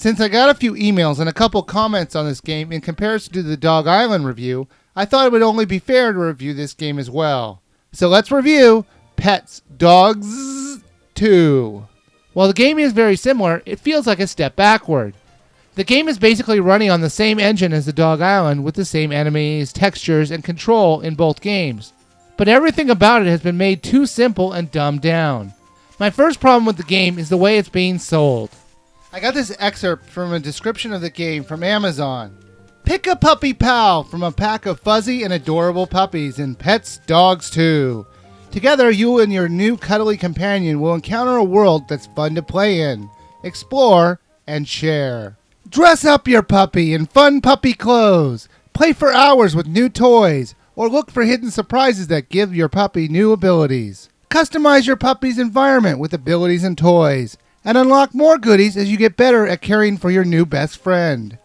Since I got a few emails and a couple comments on this game in comparison to the Dog Island review, I thought it would only be fair to review this game as well. So let's review Pets Dogz 2. While the game is very similar, it feels like a step backward. The game is basically running on the same engine as the Dog Island with the same enemies, textures, and control in both games. But everything about it has been made too simple and dumbed down. My first problem with the game is the way it's being sold. I got this excerpt from a description of the game from Amazon. Pick a puppy pal from a pack of fuzzy and adorable puppies in Pets Dogz 2. Together, you and your new cuddly companion will encounter a world that's fun to play in, explore, and share. Dress up your puppy in fun puppy clothes, play for hours with new toys, or look for hidden surprises that give your puppy new abilities. Customize your puppy's environment with abilities and toys, and unlock more goodies as you get better at caring for your new best friend.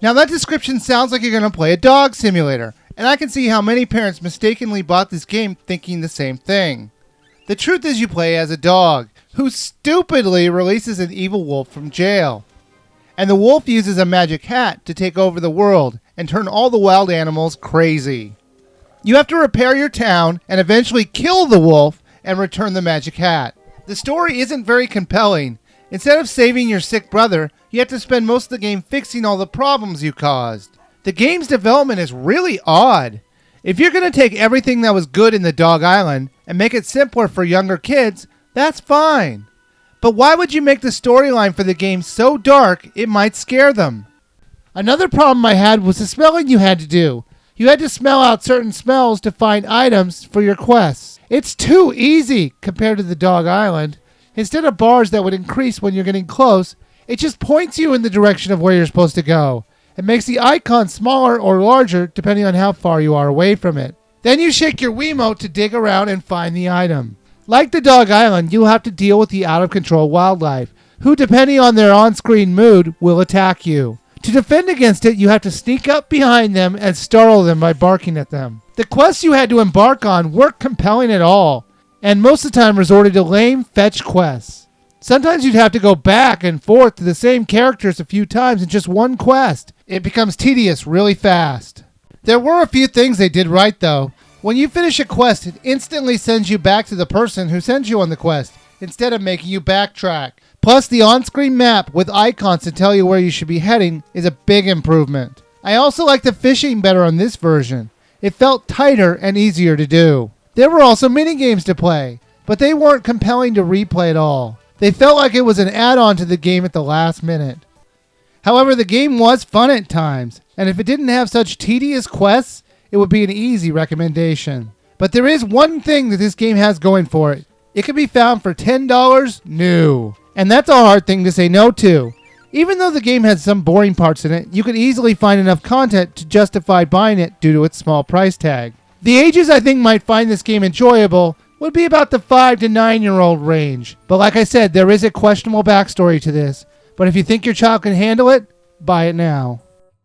Now that description sounds like you're going to play a dog simulator, and I can see how many parents mistakenly bought this game thinking the same thing. The truth is you play as a dog, who stupidly releases an evil wolf from jail. And the wolf uses a magic hat to take over the world and turn all the wild animals crazy. You have to repair your town and eventually kill the wolf and return the magic hat. The story isn't very compelling. Instead of saving your sick brother, you have to spend most of the game fixing all the problems you caused. The game's development is really odd. If you're going to take everything that was good in the Dog Island and make it simpler for younger kids, that's fine. But why would you make the storyline for the game so dark it might scare them? Another problem I had was the smelling you had to do. You had to smell out certain smells to find items for your quests. It's too easy compared to the Dog Island. Instead of bars that would increase when you're getting close, it just points you in the direction of where you're supposed to go. It makes the icon smaller or larger depending on how far you are away from it. Then you shake your Wiimote to dig around and find the item. Like the Dog Island, you'll have to deal with the out-of-control wildlife, who, depending on their on-screen mood, will attack you. To defend against it, you have to sneak up behind them and startle them by barking at them. The quests you had to embark on weren't compelling at all, and most of the time resorted to lame fetch quests. Sometimes you'd have to go back and forth to the same characters a few times in just one quest. It becomes tedious really fast. There were a few things they did right, though. When you finish a quest, it instantly sends you back to the person who sent you on the quest, instead of making you backtrack. Plus, the on-screen map with icons to tell you where you should be heading is a big improvement. I also like the fishing better on this version. It felt tighter and easier to do. There were also minigames to play, but they weren't compelling to replay at all. They felt like it was an add-on to the game at the last minute. However, the game was fun at times, and if it didn't have such tedious quests, it would be an easy recommendation. But there is one thing that this game has going for it. It can be found for $10 new. And that's a hard thing to say no to. Even though the game has some boring parts in it, you could easily find enough content to justify buying it due to its small price tag. The ages I think might find this game enjoyable would be about the 5 to 9-year-old range. But like I said, there is a questionable backstory to this. But if you think your child can handle it, buy it now.